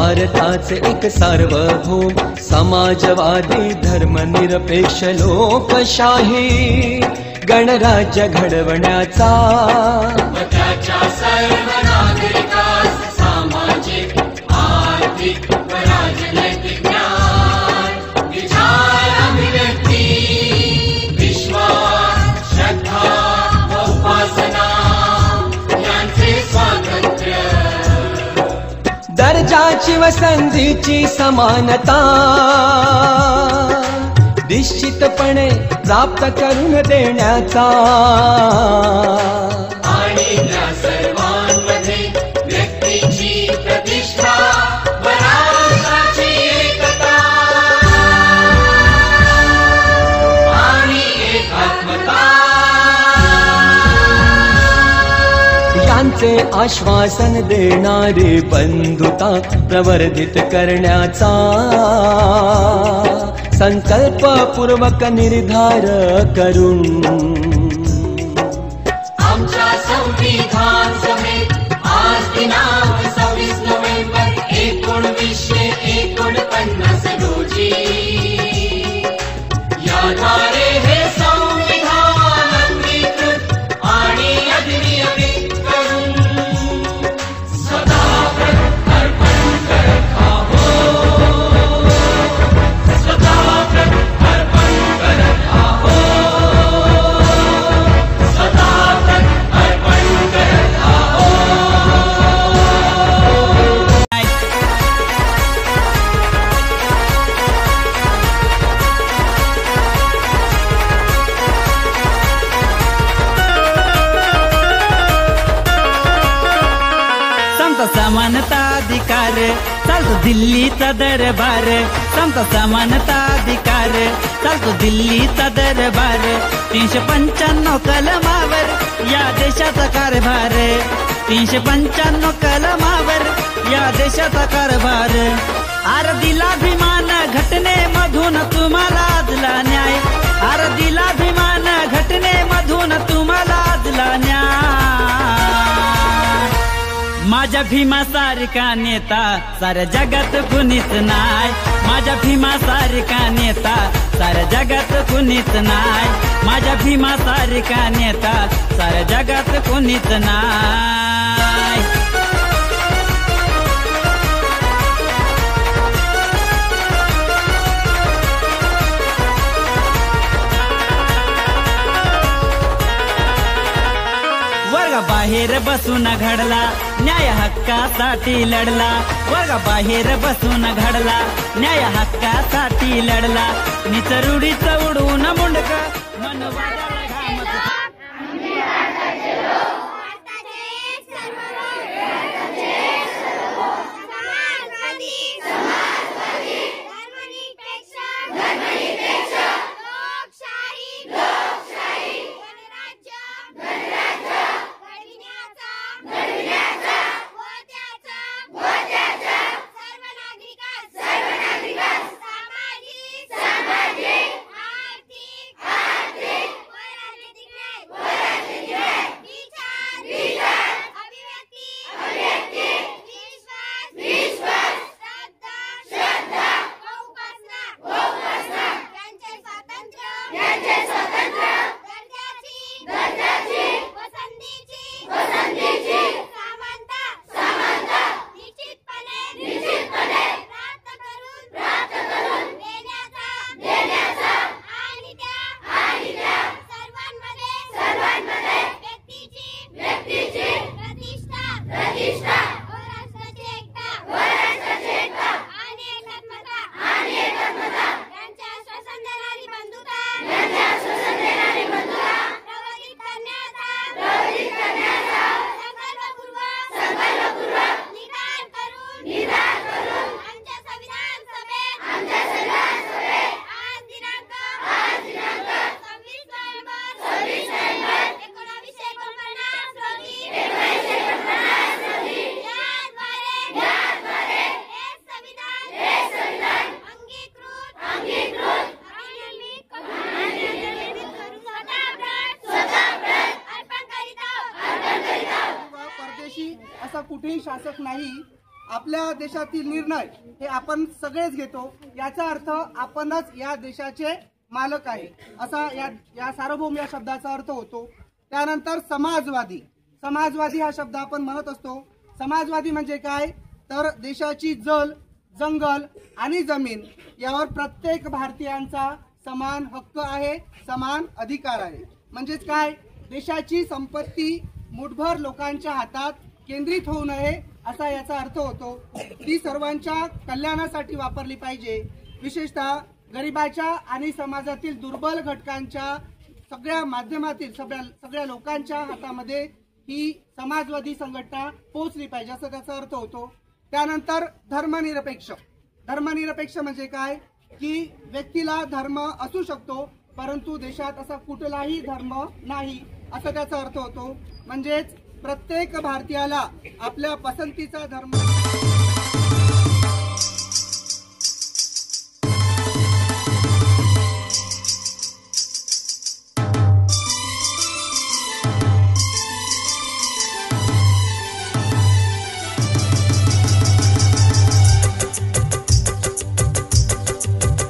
भारताचे एक सार्वभौम समाजवादी धर्मनिरपेक्ष लोकशाही गणराज्य घडवण्याचा त्याच्या सर्व नागरिकास सामाजिक आर्थिक व राजनैतिक न्याय विचार अभिव्यक्ती विश्वास श्रद्धा व उपासना यांचे स्वातंत्र्य दर्जाची व संधीची समानता निश्चितपणे प्राप्त करून देण्याचा आणि त्या सर्वांमध्ये व्यक्तीची प्रतिष्ठा व राष्ट्राची एकता आणि एकात्मता यांचे आश्वासन देणारी बंधुता प्रवर्धित करण्याचा संकल्पपूर्वक निर्धार करून आमच्या संविधान सभेत आज दिनांक 26 नोव्हेंबर 1949 रोजी याद्वारे हे संविधान अंगीकृत आणि अधिनियमित करून सदाव्रत अर्पण करत आहोत. सदाव्रत अर्पण करत आहोत. सदाव्रत अर्पण करत आहोत. संत समानता अधिकार चालतो दिल्लीचा दरबार. संत समानता अधिकार चालतो दिल्लीचा दरबार. 395 कलमावर या देशाचा कारभार. 395 कलमावर या देशाचा कारभार. आर दिलाभिमान घटनेमधून तुम्हाला आजला न्याय. आर दिलाभिमान घटनेमधून तुम्हाला आजला न्याय. माझ्या भीमासारखा नेता साऱ्या जगात कुणीच नाय. माझ्या भीमासारखा नेता साऱ्या जगात कुणीच नाय. माझ्या भीमासारखा नेता साऱ्या जगात कुणीच नाय. वर्गाबाहेर बसून घडला न्याय हक्कासाठी लढला. वर्गाबाहेर बसून घडला न्याय हक्कासाठी लढला. निचरुडीचं उडवून मुंडक मनवादाला घामत. असा कुठेही शासक नाही आपल्या देशातील निर्णय हे आपण सगळेच घेतो, याचा अर्थ आपणच या देशाचे मालक आहे असा या सार्वभौम या शब्दाचा अर्थ होतो. त्यानंतर समाजवादी. समाजवादी हा शब्द आपण म्हणत असतो. समाजवादी म्हणजे काय, तर देशाची जल, जंगल आणि जमीन यावर प्रत्येक भारतीयांचा समान हक्क आहे, समान अधिकार आहे. म्हणजेच काय, देशाची संपत्ती मुठभर लोकांच्या हातात केंद्रित होऊ नये असा याचा अर्थ होतो. ती सर्वांच्या कल्याणासाठी वापरली पाहिजे. विशेषतः गरिबाच्या आणि समाजातील दुर्बल घटकांच्या सगळ्या माध्यमातील सगळ्या लोकांच्या हातामध्ये ही समाजवादी संघटना पोहोचली पाहिजे असं त्याचा अर्थ होतो. त्यानंतर धर्मनिरपेक्ष. धर्मनिरपेक्ष म्हणजे काय, की व्यक्तीला धर्म असू शकतो परंतु देशात असा कुठलाही धर्म नाही असं त्याचा अर्थ होतो. म्हणजेच प्रत्येक भारतीयाला आपल्या पसंतीचा धर्म